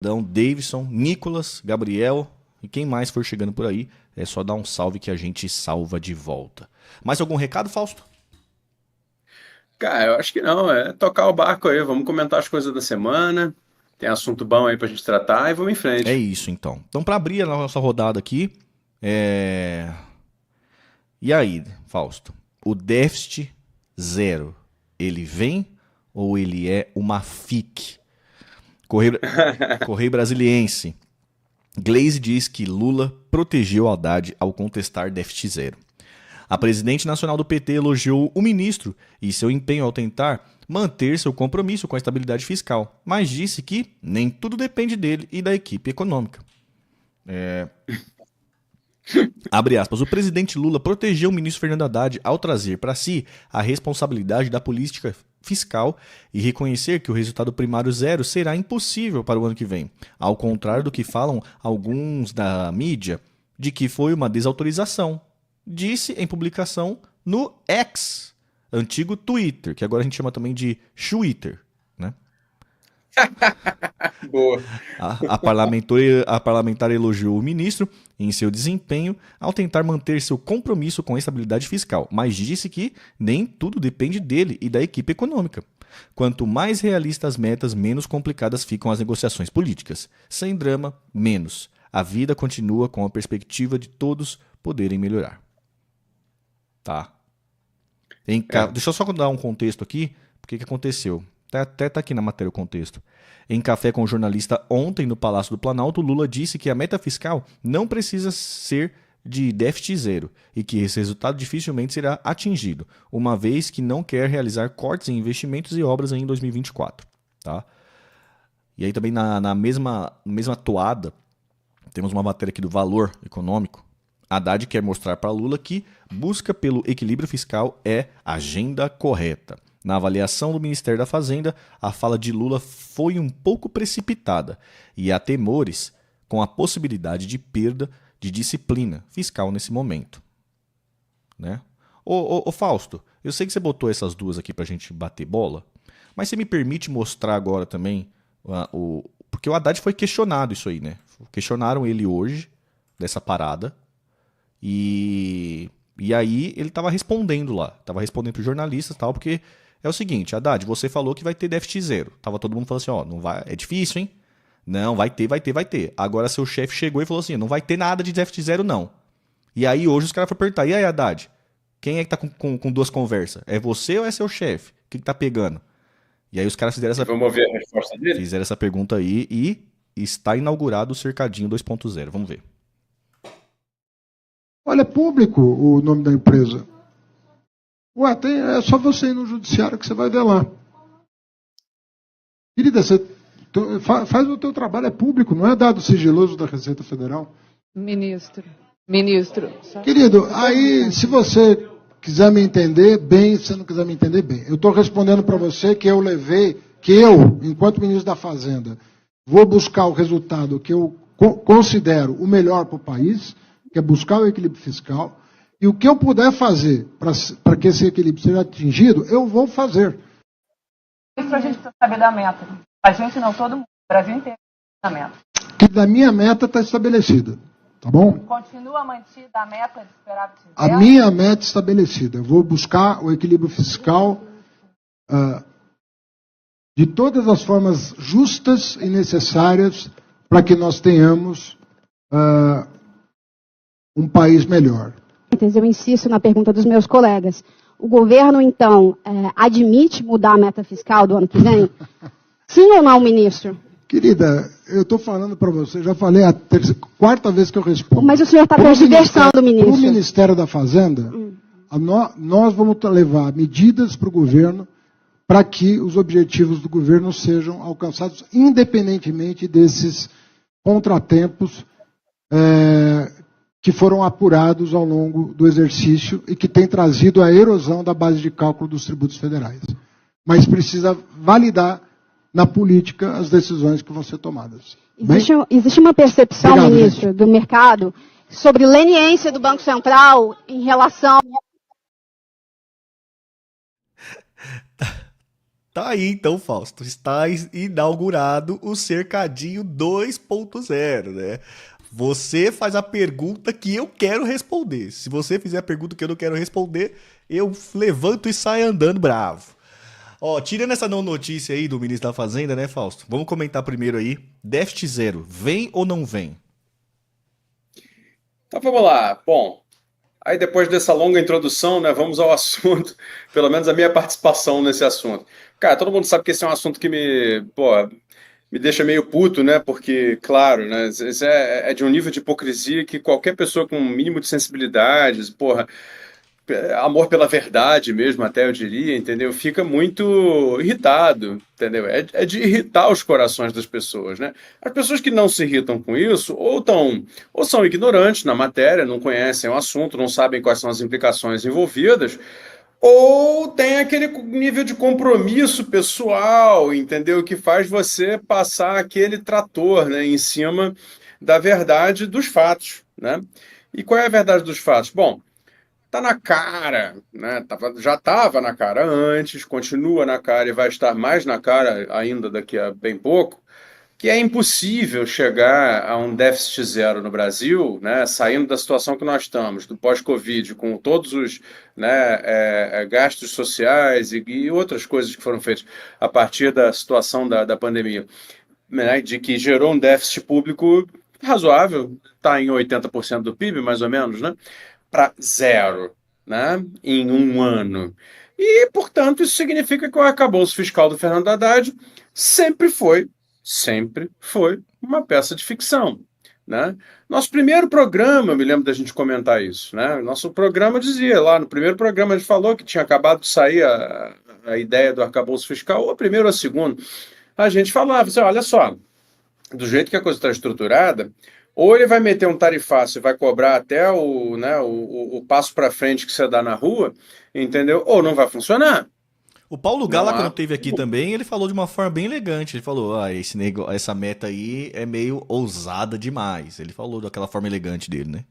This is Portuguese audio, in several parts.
Davidson, Nicolas, Gabriel e quem mais for chegando por aí, é só dar um salve que a gente salva de volta. Mais algum recado, Fausto? Cara, eu acho que não, é tocar o barco aí, vamos comentar as coisas da semana, tem assunto bom aí pra gente tratar e vamos em É frente. isso, então. Então, para abrir a nossa rodada aqui, e aí, Fausto? O déficit zero, ele vem ou ele é uma FIC? Correio Brasiliense. Glaze diz que Lula protegeu Haddad ao contestar déficit zero. A presidente nacional do PT elogiou o ministro e seu empenho ao tentar manter seu compromisso com a estabilidade fiscal, mas disse que nem tudo depende dele e da equipe econômica. Abre aspas, o presidente Lula protegeu o ministro Fernando Haddad ao trazer para si a responsabilidade da política fiscal e reconhecer que o resultado primário zero será impossível para o ano que vem, ao contrário do que falam alguns da mídia de que foi uma desautorização. Disse em publicação no X, antigo Twitter, que agora a gente chama também de Twitter, né? Boa. A parlamentar elogiou o ministro em seu desempenho ao tentar manter seu compromisso com a estabilidade fiscal, mas disse que nem tudo depende dele e da equipe econômica. Quanto mais realistas as metas, menos complicadas ficam as negociações políticas. Sem drama, menos. A vida continua com a perspectiva de todos poderem melhorar. Tá. Deixa eu só dar um contexto aqui, porque que aconteceu. Até tá aqui na matéria o contexto. Em café com o jornalista ontem no Palácio do Planalto, Lula disse que a meta fiscal não precisa ser de déficit zero e que esse resultado dificilmente será atingido, uma vez que não quer realizar cortes em investimentos e obras em 2024. Tá? E aí também na mesma toada, temos uma matéria aqui do Valor Econômico. Haddad quer mostrar para Lula que busca pelo equilíbrio fiscal é a agenda correta. Na avaliação do Ministério da Fazenda, a fala de Lula foi um pouco precipitada e há temores com a possibilidade de perda de disciplina fiscal nesse momento. Né? Ô Fausto, eu sei que você botou essas duas aqui pra gente bater bola, mas você me permite mostrar agora também porque o Haddad foi questionado isso aí, né? Questionaram ele hoje dessa parada e aí ele tava respondendo lá, tava respondendo pros jornalistas e tal, porque é o seguinte, Haddad, você falou que vai ter déficit zero. Tava todo mundo falando assim, ó, não vai, é difícil, hein? Não, vai ter. Agora seu chefe chegou e falou assim, não vai ter nada de déficit zero, não. E aí hoje os caras foram perguntar, e aí, Haddad, quem é que tá com duas conversas? É você ou é seu chefe? O que tá pegando? E aí os caras Vamos ouvir a resposta dele? fizeram essa pergunta aí e está inaugurado o Cercadinho 2.0. Vamos ver. Olha, é público o nome da empresa. Ué, é só você ir no judiciário que você vai ver lá. Querida, você faz o teu trabalho, é público, não é dado sigiloso da Receita Federal. Ministro. Querido, aí se você quiser me entender bem, se não quiser me entender bem, eu estou respondendo para você que eu, enquanto ministro da Fazenda, vou buscar o resultado que eu considero o melhor para o país, que é buscar o equilíbrio fiscal. E o que eu puder fazer para que esse equilíbrio seja atingido, eu vou fazer. Isso a gente precisa saber da meta. A gente não, todo mundo, o Brasil inteiro tem a meta. Que da minha meta está estabelecida, tá bom? Continua mantida a meta de esperar zero? A minha meta estabelecida. Eu vou buscar o equilíbrio fiscal de todas as formas justas e necessárias para que nós tenhamos um país melhor. Eu insisto na pergunta dos meus colegas. O governo, então, admite mudar a meta fiscal do ano que vem? Sim ou não, ministro? Querida, eu estou falando para você, já falei a quarta vez que eu respondo. Mas o senhor está tergiversando, ministro. Para o Ministério da Fazenda, nós vamos levar medidas para o governo para que os objetivos do governo sejam alcançados, independentemente desses contratempos que foram apurados ao longo do exercício e que tem trazido a erosão da base de cálculo dos tributos federais. Mas precisa validar na política as decisões que vão ser tomadas. Existe uma percepção, Obrigado, ministro, gente, do mercado sobre leniência do Banco Central em relação... Tá aí então, Fausto. Está inaugurado o Cercadinho 2.0, né? Você faz a pergunta que eu quero responder. Se você fizer a pergunta que eu não quero responder, eu levanto e saio andando bravo. Ó, tirando essa não notícia aí do ministro da Fazenda, né, Fausto? Vamos comentar primeiro aí. Déficit zero, vem ou não vem? Então vamos lá. Bom, aí depois dessa longa introdução, né, vamos ao assunto, pelo menos a minha participação nesse assunto. Cara, todo mundo sabe que esse é um assunto que me deixa meio puto, né? Porque, claro, né, isso é de um nível de hipocrisia que qualquer pessoa com um mínimo de sensibilidades, amor pela verdade mesmo, até eu diria, entendeu? Fica muito irritado, entendeu? É de irritar os corações das pessoas, né? As pessoas que não se irritam com isso, ou são ignorantes na matéria, não conhecem o assunto, não sabem quais são as implicações envolvidas, ou tem aquele nível de compromisso pessoal, entendeu? Que faz você passar aquele trator, né, em cima da verdade dos fatos, né? E qual é a verdade dos fatos? Bom, tá na cara, né? Já estava na cara antes, continua na cara e vai estar mais na cara ainda daqui a bem pouco, que é impossível chegar a um déficit zero no Brasil, né? Saindo da situação que nós estamos, do pós-Covid, com todos os, né, gastos sociais e outras coisas que foram feitas a partir da situação da pandemia, né? De que gerou um déficit público razoável, está em 80% do PIB, mais ou menos, né? Para zero, né, em um ano. E, portanto, isso significa que o arcabouço fiscal do Fernando Haddad sempre foi uma peça de ficção, né? Nosso primeiro programa, eu me lembro da gente comentar isso, né? Nosso programa dizia lá, no primeiro programa a gente falou que tinha acabado de sair a ideia do arcabouço fiscal, ou a primeiro ou a segundo, a gente falava assim, olha só, do jeito que a coisa está estruturada, ou ele vai meter um tarifaço e vai cobrar até o passo para frente que você dá na rua, entendeu? Ou não vai funcionar. O Paulo Não Gala, há. quando esteve aqui também, ele falou de uma forma bem elegante. Ele falou, essa meta aí é meio ousada demais. Ele falou daquela forma elegante dele, né?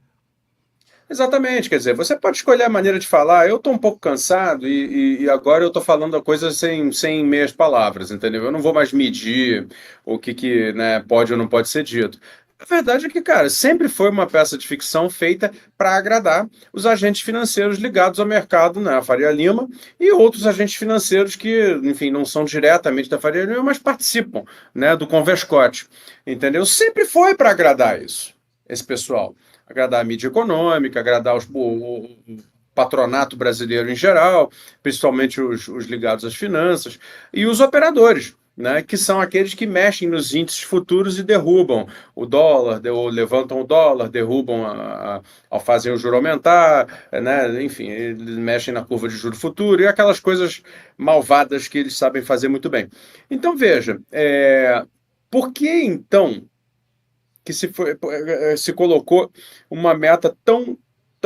Exatamente, quer dizer, você pode escolher a maneira de falar. Eu estou um pouco cansado e agora eu estou falando a coisa sem meias palavras, entendeu? Eu não vou mais medir o que né, pode ou não pode ser dito. A verdade é que, cara, sempre foi uma peça de ficção feita para agradar os agentes financeiros ligados ao mercado, né, a Faria Lima, e outros agentes financeiros que, enfim, não são diretamente da Faria Lima, mas participam, né, do Converscote, entendeu? Sempre foi para agradar esse pessoal. Agradar a mídia econômica, agradar o patronato brasileiro em geral, principalmente os ligados às finanças, e os operadores, né, que são aqueles que mexem nos índices futuros e derrubam o dólar, ou levantam o dólar, derrubam, ao fazem o juro aumentar, né, enfim, eles mexem na curva de juro futuro e aquelas coisas malvadas que eles sabem fazer muito bem. Então, veja, por que então que se colocou uma meta tão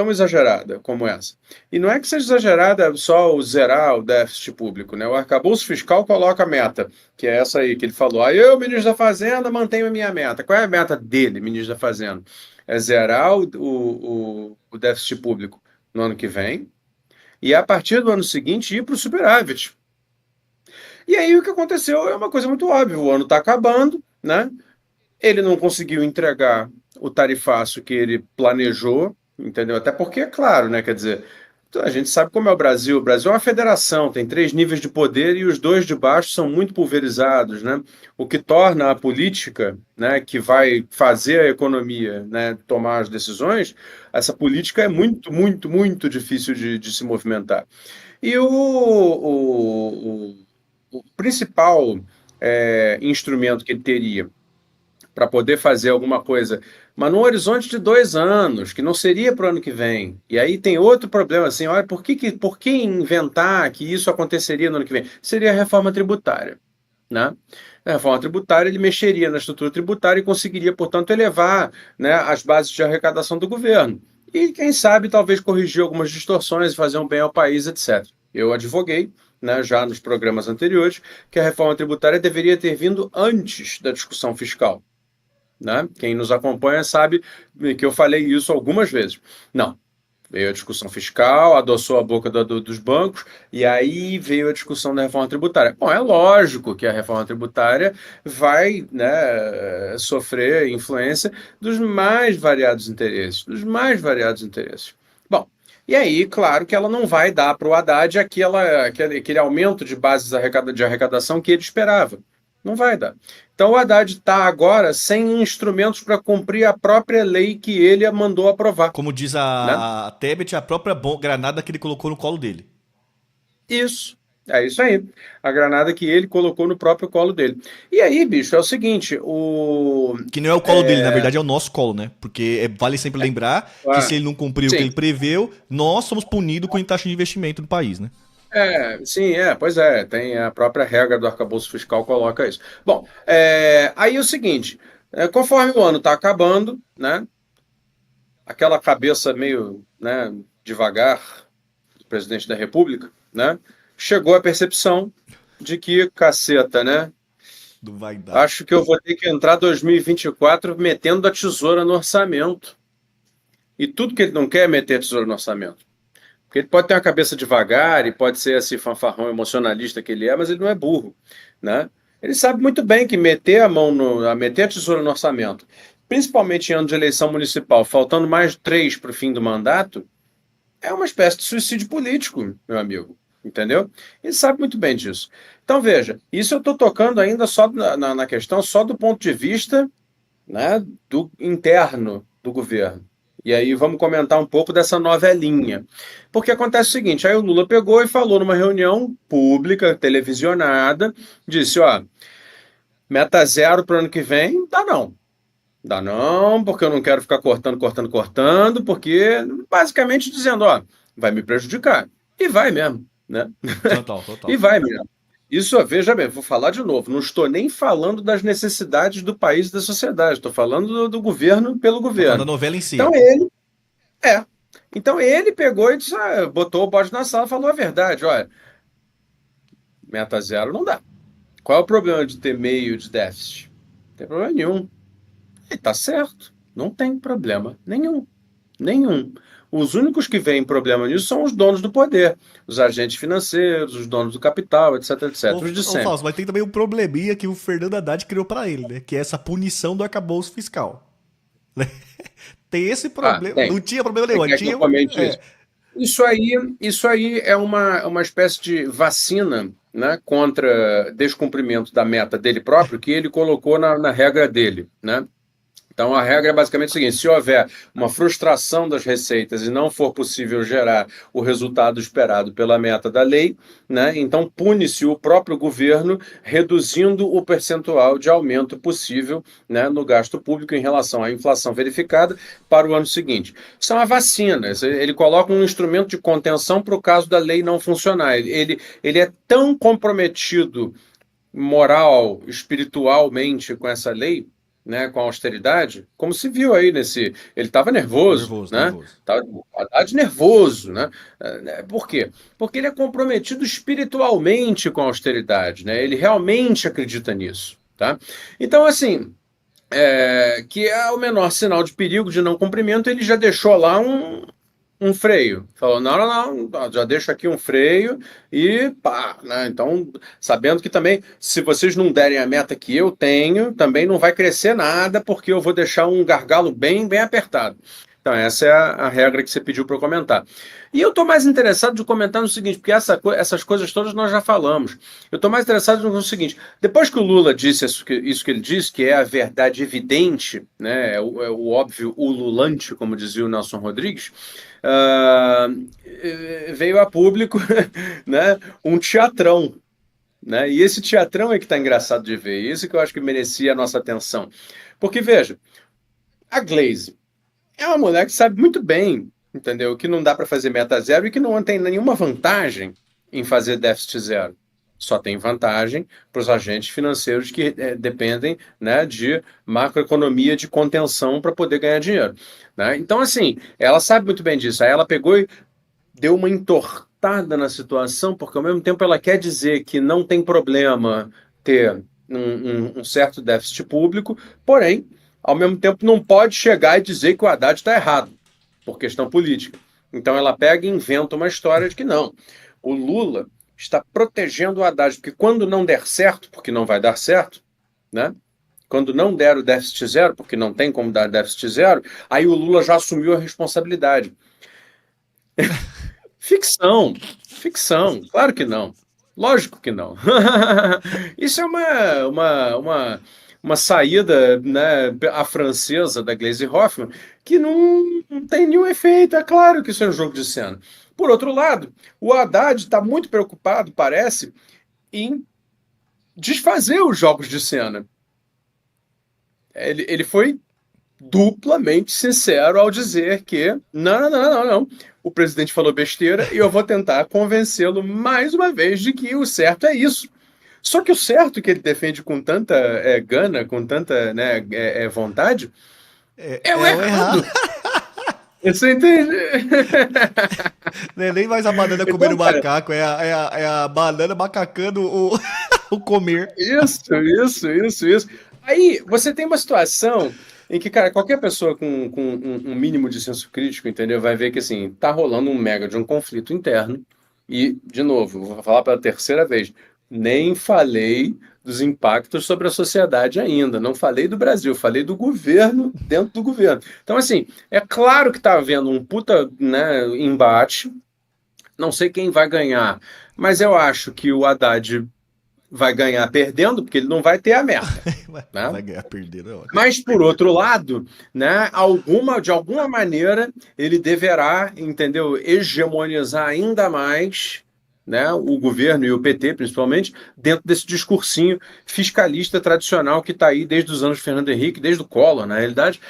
exagerada como essa? E não é que seja exagerada só o zerar o déficit público, né? O arcabouço fiscal coloca a meta, que é essa aí que ele falou. Aí eu, ministro da Fazenda, mantenho a minha meta. Qual é a meta dele, ministro da Fazenda? É zerar o déficit público no ano que vem e, a partir do ano seguinte, ir para o superávit. E aí o que aconteceu é uma coisa muito óbvia. O ano está acabando, né? Ele não conseguiu entregar o tarifaço que ele planejou, entendeu? Até porque, é claro, né? Quer dizer, a gente sabe como é o Brasil. O Brasil é uma federação, tem 3 níveis de poder e os 2 de baixo são muito pulverizados, né? O que torna a política, né, que vai fazer a economia, né, tomar as decisões, essa política é muito, muito, muito difícil de se movimentar. E o principal instrumento que ele teria para poder fazer alguma coisa, mas num horizonte de 2 anos, que não seria para o ano que vem. E aí tem outro problema, assim, olha, por que inventar que isso aconteceria no ano que vem? Seria a reforma tributária, né? A reforma tributária, ele mexeria na estrutura tributária e conseguiria, portanto, elevar, né, as bases de arrecadação do governo. E, quem sabe, talvez corrigir algumas distorções e fazer um bem ao país, etc. Eu advoguei, né, já nos programas anteriores, que a reforma tributária deveria ter vindo antes da discussão fiscal. Né? Quem nos acompanha sabe que eu falei isso algumas vezes. Não. Veio a discussão fiscal, adoçou a boca dos bancos, e aí veio a discussão da reforma tributária. Bom, é lógico que a reforma tributária vai, né, sofrer influência dos mais variados interesses, Bom, e aí, claro que ela não vai dar para o Haddad aquele aumento de bases de arrecadação que ele esperava. Não vai dar. Então o Haddad está agora sem instrumentos para cumprir a própria lei que ele mandou aprovar. Como diz Né? a Tebet, a própria granada que ele colocou no colo dele. Isso. É isso aí. A granada que ele colocou no próprio colo dele. E aí, bicho, é o seguinte, Que não é o colo dele, na verdade é o nosso colo, né? Porque vale sempre lembrar que se ele não cumpriu o que ele preveu, nós somos punidos com taxa de investimento no país, né? Pois é, tem a própria regra do arcabouço fiscal coloca isso. Bom, aí é o seguinte, conforme o ano está acabando, né, aquela cabeça meio, né, devagar do presidente da República, né, chegou a percepção de que, caceta, né, não vai dar. Acho que eu vou ter que entrar 2024 metendo a tesoura no orçamento. E tudo que ele não quer é meter a tesoura no orçamento. Porque ele pode ter uma cabeça devagar e pode ser esse fanfarrão emocionalista que ele é, mas ele não é burro, né? Ele sabe muito bem que meter a tesoura no orçamento, principalmente em ano de eleição municipal, faltando mais 3 para o fim do mandato, é uma espécie de suicídio político, meu amigo. Entendeu? Ele sabe muito bem disso. Então, veja, isso eu estou tocando ainda só na questão só do ponto de vista, né, do interno do governo. E aí vamos comentar um pouco dessa novelinha. Porque acontece o seguinte, aí o Lula pegou e falou numa reunião pública, televisionada, disse, ó, meta zero para o ano que vem, dá não. Dá não, porque eu não quero ficar cortando, porque basicamente dizendo, ó, vai me prejudicar. E vai mesmo, né? Total. E vai mesmo. Isso, veja bem, vou falar de novo, não estou nem falando das necessidades do país e da sociedade, estou falando do governo pelo governo. Da novela em si. Então ele pegou e disse, botou o bode na sala e falou a verdade, olha, meta zero não dá. Qual é o problema de ter meio de déficit? Não tem problema nenhum. E tá certo, não tem problema nenhum. Os únicos que veem problema nisso são os donos do poder, os agentes financeiros, os donos do capital, etc. Os de sempre. Fausto, mas tem também um probleminha que o Fernando Haddad criou pra ele, né? Que é essa punição do arcabouço fiscal. Tem esse problema. Não tinha problema nenhum. Isso aí é uma espécie de vacina, né, contra descumprimento da meta dele próprio, que ele colocou na regra dele, né? Então, a regra é basicamente o seguinte, se houver uma frustração das receitas e não for possível gerar o resultado esperado pela meta da lei, né, então pune-se o próprio governo reduzindo o percentual de aumento possível, né, no gasto público em relação à inflação verificada para o ano seguinte. Isso é uma vacina, ele coloca um instrumento de contenção para o caso da lei não funcionar. Ele é tão comprometido moral, espiritualmente com essa lei, né, com a austeridade, como se viu aí nesse... Ele estava nervoso, né? Haddad nervoso, né? Por quê? Porque ele é comprometido espiritualmente com a austeridade, né? Ele realmente acredita nisso, tá? Então, assim, que é o menor sinal de perigo de não cumprimento, ele já deixou lá um freio. Falou, não, já deixo aqui um freio e pá, né? Então, sabendo que também, se vocês não derem a meta que eu tenho, também não vai crescer nada, porque eu vou deixar um gargalo bem apertado. Então, essa é a regra que você pediu para eu comentar. E eu estou mais interessado de comentar no seguinte, porque essas coisas todas nós já falamos. Eu estou mais interessado no seguinte, depois que o Lula disse isso que ele disse, que é a verdade evidente, né, o óbvio ululante, como dizia o Nelson Rodrigues, veio a público né, um teatrão. Né? E esse teatrão é que está engraçado de ver, isso que eu acho que merecia a nossa atenção. Porque, veja, a Glaze é uma mulher que sabe muito bem, entendeu? Que não dá para fazer meta zero e que não tem nenhuma vantagem em fazer déficit zero. Só tem vantagem para os agentes financeiros que dependem, né, de macroeconomia de contenção para poder ganhar dinheiro. Né? Então, assim, ela sabe muito bem disso. Aí ela pegou e deu uma entortada na situação, porque ao mesmo tempo ela quer dizer que não tem problema ter um certo déficit público, porém, ao mesmo tempo não pode chegar e dizer que o Haddad está errado, por questão política. Então ela pega e inventa uma história de que não. O Lula está protegendo o Haddad, porque quando não der certo, porque não vai dar certo, né? Quando não der o déficit zero, porque não tem como dar déficit zero, aí o Lula já assumiu a responsabilidade. Ficção, ficção, claro que não. Lógico que não. Isso é uma saída, né, à francesa da Glaze Hoffman que não tem nenhum efeito. É claro que isso é um jogo de cena. Por outro lado, o Haddad está muito preocupado, parece, em desfazer os jogos de cena. Ele foi duplamente sincero ao dizer que não. O presidente falou besteira e eu vou tentar convencê-lo mais uma vez de que o certo é isso. Só que o certo que ele defende com tanta gana, com tanta, né, vontade, é o errado. Você entende? Não é nem mais a banana Então, comendo cara, macaco, é a banana macacando o comer. Isso. Aí você tem uma situação em que, cara, qualquer pessoa com um mínimo de senso crítico, entendeu, vai ver que, assim, tá rolando um mega de um conflito interno. E, de novo, vou falar pela terceira vez, nem falei dos impactos sobre a sociedade ainda. Não falei do Brasil, falei do governo dentro do governo. Então, assim, é claro que tá havendo um puta, né, embate. Não sei quem vai ganhar, mas eu acho que o Haddad vai ganhar perdendo, porque ele não vai ter a merda, né? Vai ganhar perdendo, é ótimo. Mas, por outro lado, né, de alguma maneira, ele deverá, entendeu, hegemonizar ainda mais, né, o governo e o PT, principalmente, dentro desse discursinho fiscalista tradicional que está aí desde os anos de Fernando Henrique, desde o Collor, na realidade,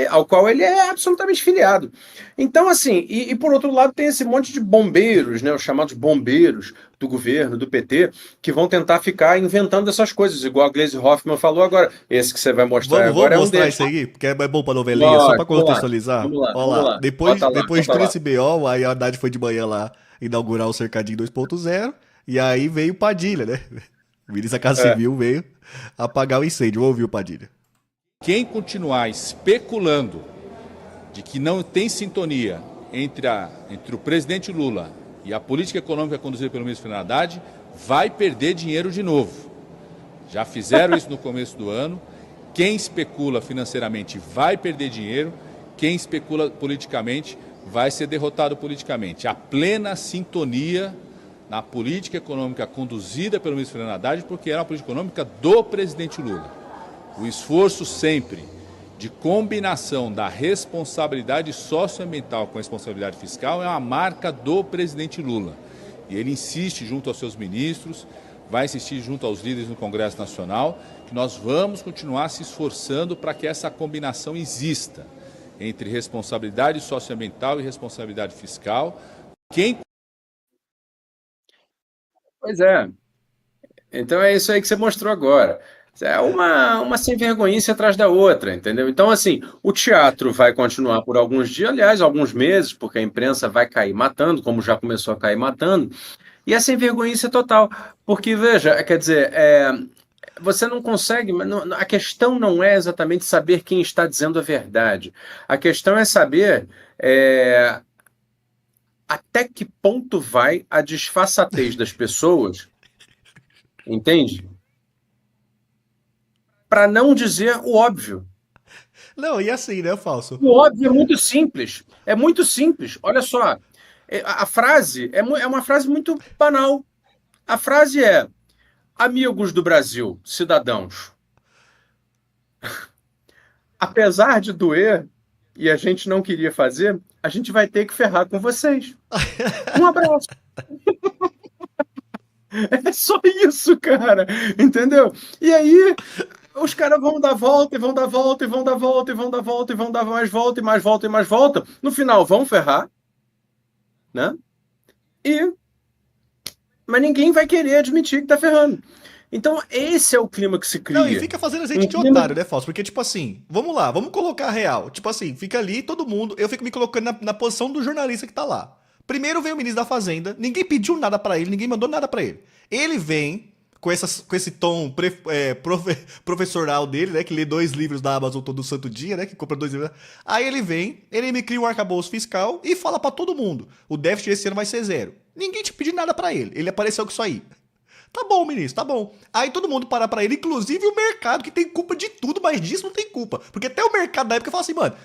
ao qual ele é absolutamente filiado. Então, assim, e por outro lado tem esse monte de bombeiros, né, os chamados bombeiros do governo, do PT, que vão tentar ficar inventando essas coisas, igual a Glaze Hoffman falou agora. Esse que você vai mostrar Vamos agora mostrar é um isso deles. aí, porque é bom pra novelinha, só pra Vamos lá, contextualizar. vamos lá, Ó vamos lá, lá. depois Bota lá, de bota todo lá. esse BO, aí a Haddad foi de manhã lá inaugurar o cercadinho 2.0, e aí veio o Padilha, né? O ministro da Casa Civil veio apagar o incêndio. Vamos ouvir o Padilha. Quem continuar especulando de que não tem sintonia entre o presidente Lula e a política econômica conduzida pelo ministro Fernando Haddad vai perder dinheiro de novo. Já fizeram isso no começo do ano. Quem especula financeiramente vai perder dinheiro. Quem especula politicamente vai ser derrotado politicamente. A plena sintonia na política econômica conduzida pelo ministro Fernando Haddad, porque era uma política econômica do presidente Lula. O esforço sempre de combinação da responsabilidade socioambiental com a responsabilidade fiscal é uma marca do presidente Lula. E ele insiste junto aos seus ministros, vai insistir junto aos líderes no Congresso Nacional, que nós vamos continuar se esforçando para que essa combinação exista entre responsabilidade socioambiental e responsabilidade fiscal. Pois é. Então é isso aí que você mostrou agora. É uma sem-vergonhice atrás da outra, entendeu? Então, assim, o teatro vai continuar por alguns dias, aliás, alguns meses, porque a imprensa vai cair matando, como já começou a cair matando, e a sem-vergonhice é total. Porque, veja, quer dizer, você não consegue. A questão não é exatamente saber quem está dizendo a verdade. A questão é saber até que ponto vai a disfarçatez das pessoas, entende? Para não dizer o óbvio. Não, e assim, né, Falso? O óbvio é muito simples. É muito simples. Olha só. A frase é uma frase muito banal. A frase é: amigos do Brasil, cidadãos, apesar de doer e a gente não queria fazer, a gente vai ter que ferrar com vocês. Um abraço. É só isso, cara. Entendeu? E aí, os caras vão dar volta, e vão dar volta, e vão dar volta, e vão dar volta, e vão dar mais volta, e mais volta, e mais volta. No final, vão ferrar, né? Mas ninguém vai querer admitir que tá ferrando. Então, esse é o clima que se cria. Não, e fica fazendo a gente de otário, né, Falso? Porque, tipo assim, vamos lá, vamos colocar a real. Tipo assim, fica ali todo mundo, eu fico me colocando na posição do jornalista que tá lá. Primeiro vem o ministro da Fazenda, ninguém pediu nada pra ele, ninguém mandou nada pra ele. Ele vem, com esse tom professoral dele, né? Que lê 2 livros da Amazon todo santo dia, né? Que compra 2 livros. Aí ele vem, ele me cria um arcabouço fiscal e fala pra todo mundo: o déficit esse ano vai ser 0. Ninguém te pediu nada pra ele. Ele apareceu com isso aí. Tá bom, ministro, tá bom. Aí todo mundo para pra ele, inclusive o mercado, que tem culpa de tudo, mas disso não tem culpa. Porque até o mercado da época fala assim, mano,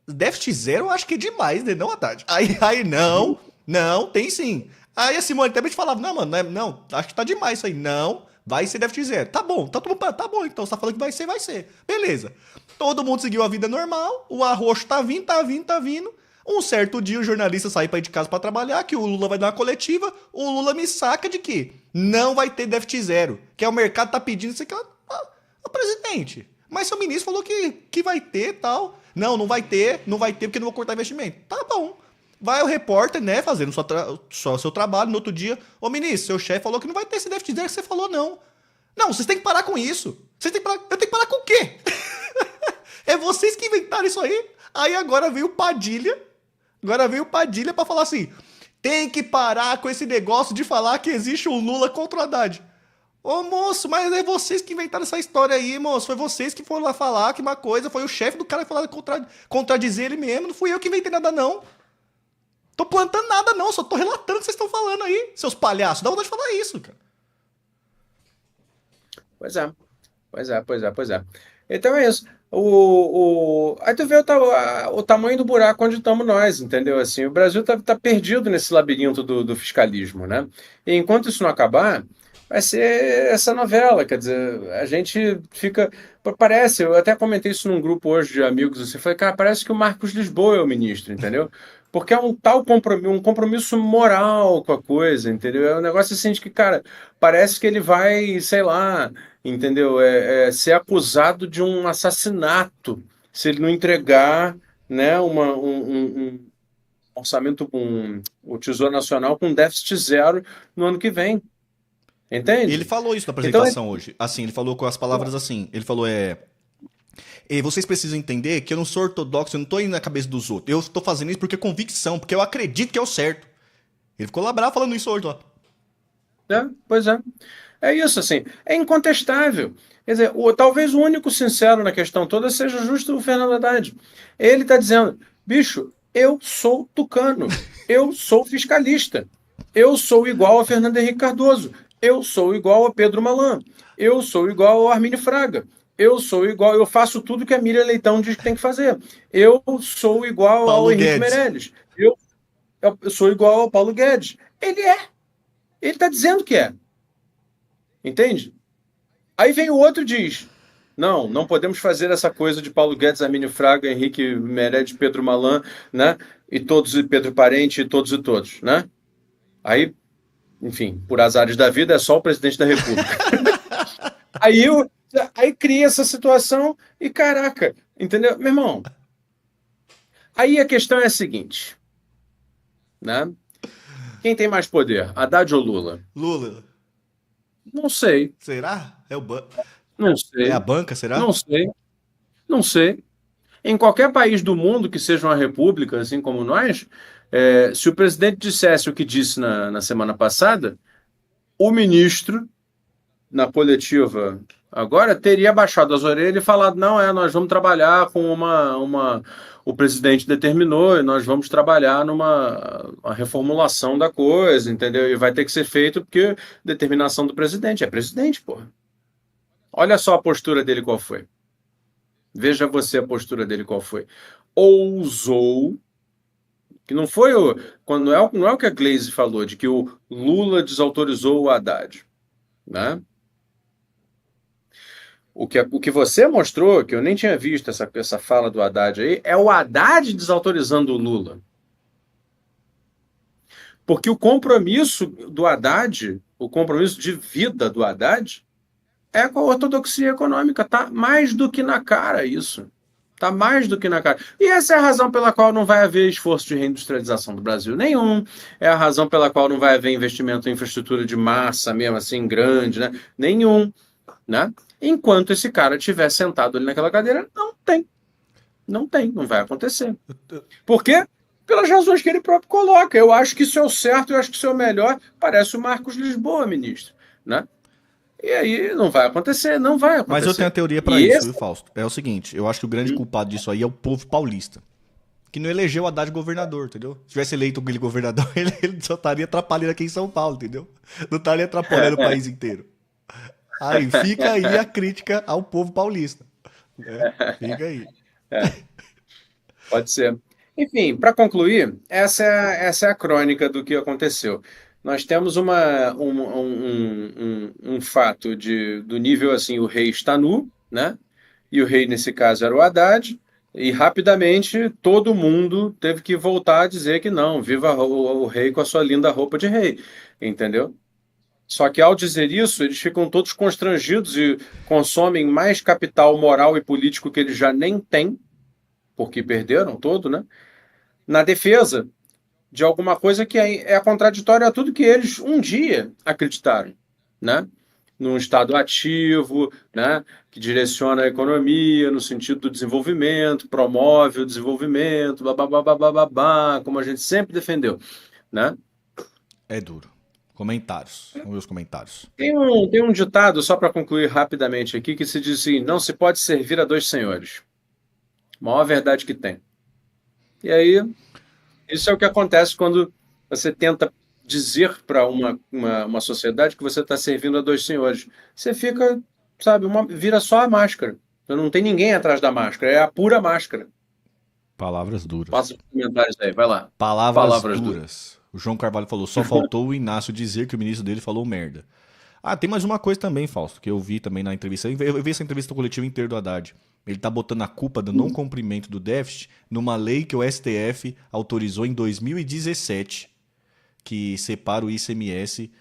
déficit 0 eu acho que é demais, né? Não, Haddad? Aí não, tem sim. Aí a Simone também falava, não, mano, não, acho que tá demais isso aí. Não, vai ser déficit 0. Tá bom, tá bom, então você tá falando que vai ser. Beleza. Todo mundo seguiu a vida normal, o arroxo tá vindo. Um certo dia o jornalista sai pra ir de casa pra trabalhar, que o Lula vai dar uma coletiva, o Lula me saca de que não vai ter déficit 0, que é o mercado tá pedindo isso aqui. Presidente, mas seu ministro falou que vai ter e tal. Não vai ter porque não vou cortar investimento. Tá bom. Vai o repórter, né, fazendo só seu trabalho, no outro dia, ô ministro, seu chefe falou que não vai ter esse déficit 0 que você falou, não. Não, vocês têm que parar com isso. Eu tenho que parar com o quê? É vocês que inventaram isso aí. Aí agora veio o Padilha pra falar assim, tem que parar com esse negócio de falar que existe um Lula contra o Haddad. Ô moço, mas é vocês que inventaram essa história aí, moço. Foi vocês que foram lá falar que uma coisa, foi o chefe do cara que foi lá contradizer ele mesmo. Não fui eu que inventei nada, não. Tô plantando nada, não. Só tô relatando o que vocês estão falando aí, seus palhaços. Dá vontade de falar isso, cara. Pois é. Então é isso. Aí tu vê o tamanho do buraco onde estamos nós, entendeu? Assim, o Brasil tá perdido nesse labirinto do fiscalismo, né? E enquanto isso não acabar, vai ser essa novela, quer dizer, a gente fica... Parece, eu até comentei isso num grupo hoje de amigos, assim, falei, cara, parece que o Marcos Lisboa é o ministro, entendeu? Porque é um tal compromisso moral com a coisa, entendeu? É um negócio assim de que, cara, parece que ele vai, sei lá, entendeu? Ser acusado de um assassinato se ele não entregar, né, um orçamento, o Tesouro Nacional com déficit 0 no ano que vem. Entende? Ele falou isso na apresentação hoje. Assim, ele falou com as palavras assim. Ele falou, vocês precisam entender que eu não sou ortodoxo, eu não tô indo na cabeça dos outros. Eu tô fazendo isso porque é convicção, porque eu acredito que é o certo. Ele ficou lá bravo falando isso hoje lá. Pois é. É isso, assim. É incontestável. Quer dizer, talvez o único sincero na questão toda seja justo o Fernando Haddad. Ele tá dizendo, bicho, eu sou tucano, eu sou fiscalista, eu sou igual a Fernando Henrique Cardoso, eu sou igual a Pedro Malan, eu sou igual ao Armínio Fraga, eu faço tudo que a Miriam Leitão diz que tem que fazer, eu sou igual Paulo ao Henrique Guedes. Meirelles, eu sou igual ao Paulo Guedes. Ele está dizendo que é. Entende? Aí vem o outro e diz, não podemos fazer essa coisa de Paulo Guedes, Armínio Fraga, Henrique Meirelles, Pedro Malan, né? E Pedro Parente, e todos, né? Aí, enfim, por azares da vida, é só o presidente da República. Aí cria essa situação e, caraca, entendeu? Meu irmão, aí a questão é a seguinte, né? Quem tem mais poder, Haddad ou Lula? Lula. Não sei. Será? É o banco. Não sei. É a banca, será? Não sei. Em qualquer país do mundo que seja uma república, assim como nós, se o presidente dissesse o que disse na semana passada, o ministro, na coletiva agora, teria baixado as orelhas e falado, nós vamos trabalhar com o presidente determinou e nós vamos trabalhar numa reformulação da coisa, entendeu? E vai ter que ser feito porque determinação do presidente. É presidente, porra. Olha só a postura dele qual foi. Veja você a postura dele qual foi. Ousou, que não foi não é o que a Glaze falou, de que o Lula desautorizou o Haddad, né? O que você mostrou, que eu nem tinha visto essa fala do Haddad aí, é o Haddad desautorizando o Lula. Porque o compromisso do Haddad, o compromisso de vida do Haddad, é com a ortodoxia econômica. Tá mais do que na cara isso. Tá mais do que na cara. E essa é a razão pela qual não vai haver esforço de reindustrialização do Brasil nenhum. É a razão pela qual não vai haver investimento em infraestrutura de massa mesmo, assim, grande, né? Nenhum, né? Enquanto esse cara estiver sentado ali naquela cadeira, não vai acontecer. Por quê? Pelas razões que ele próprio coloca. Eu acho que isso é o certo, eu acho que isso é o melhor. Parece o Marcos Lisboa, ministro, né? E aí não vai acontecer, não vai acontecer. Mas eu tenho a teoria pra E isso, esse- viu, Fausto? É o seguinte, eu acho que o grande culpado disso aí é o povo paulista. Que não elegeu o Haddad governador, entendeu? Se tivesse eleito aquele governador, ele só estaria atrapalhando aqui em São Paulo, entendeu? Não estaria atrapalhando o país inteiro. Aí fica aí a crítica ao povo paulista. Né? Fica aí. Pode ser. Enfim, para concluir, essa é a crônica do que aconteceu. Nós temos um fato do nível assim, o rei está nu, né? E o rei, nesse caso, era o Haddad, e rapidamente todo mundo teve que voltar a dizer que não, viva o rei com a sua linda roupa de rei, entendeu? Só que ao dizer isso, eles ficam todos constrangidos e consomem mais capital moral e político que eles já nem têm, porque perderam todo, né? Na defesa de alguma coisa que é contraditória a tudo que eles um dia acreditaram, né? Num Estado ativo, né? Que direciona a economia no sentido do desenvolvimento, promove o desenvolvimento, babá, como a gente sempre defendeu, né? É duro. Comentários. Vamos ver os comentários. Tem um ditado, só para concluir rapidamente aqui, que se diz assim: não se pode servir a dois senhores. Maior verdade que tem. E aí, isso é o que acontece quando você tenta dizer para uma sociedade que você está servindo a dois senhores. Você fica, sabe, vira só a máscara. Então, não tem ninguém atrás da máscara, é a pura máscara. Palavras duras. Passa os comentários aí, vai lá. Palavras duras. O João Carvalho falou, só faltou o Inácio dizer que o ministro dele falou merda. Ah, tem mais uma coisa também, Fausto, que eu vi também na entrevista. Eu vi essa entrevista coletiva inteira do Haddad. Ele tá botando a culpa do não cumprimento do déficit numa lei que o STF autorizou em 2017, que separa o ICMS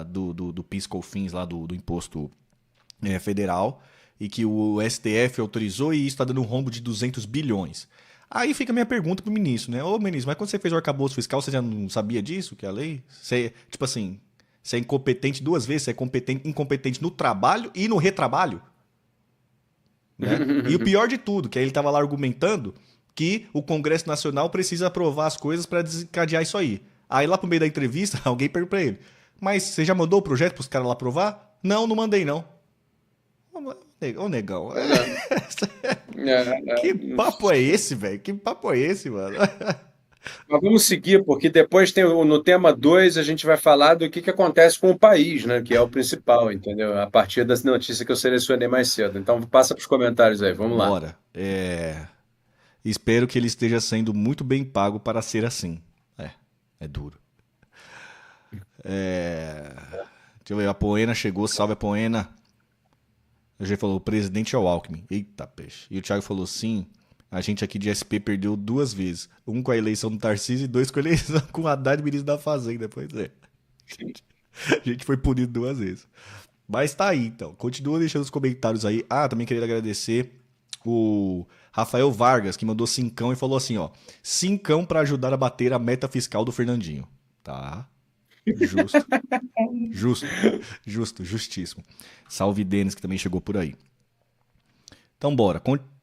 do PIS/COFINS, lá do imposto federal, e que o STF autorizou e isso está dando um rombo de 200 bilhões. Aí fica a minha pergunta pro ministro, né? Ô, ministro, mas quando você fez o arcabouço fiscal, você já não sabia disso, que é a lei? Você, tipo assim, você é incompetente duas vezes, você é incompetente no trabalho e no retrabalho? Né? E o pior de tudo, que aí ele estava lá argumentando que o Congresso Nacional precisa aprovar as coisas para desencadear isso aí. Aí lá pro meio da entrevista, alguém perguntou pra ele, mas você já mandou o projeto pros caras lá aprovar? Não, não mandei não. Ô, negão. Que papo é esse, velho? Que papo é esse, mano? Mas vamos seguir, porque depois no tema 2 a gente vai falar do que acontece com o país, né? Que é o principal, entendeu? A partir das notícias que eu selecionei mais cedo. Então passa para os comentários aí, vamos lá. Bora. Espero que ele esteja sendo muito bem pago para ser assim. É duro. Deixa eu ver, a Poena chegou, salve a Poena. A gente falou, o presidente é o Alckmin. Eita, peixe. E o Thiago falou, sim, a gente aqui de SP perdeu 2 vezes. Um com a eleição do Tarcísio e 2 com a eleição com o Haddad, ministro da Fazenda. Pois é. A gente foi punido 2 vezes. Mas tá aí, então. Continua deixando os comentários aí. Ah, também queria agradecer o Rafael Vargas, que mandou 5 e falou assim, ó. 5 pra ajudar a bater a meta fiscal do Fernandinho. Tá. Justíssimo. Salve Denis, que também chegou por aí. Então bora.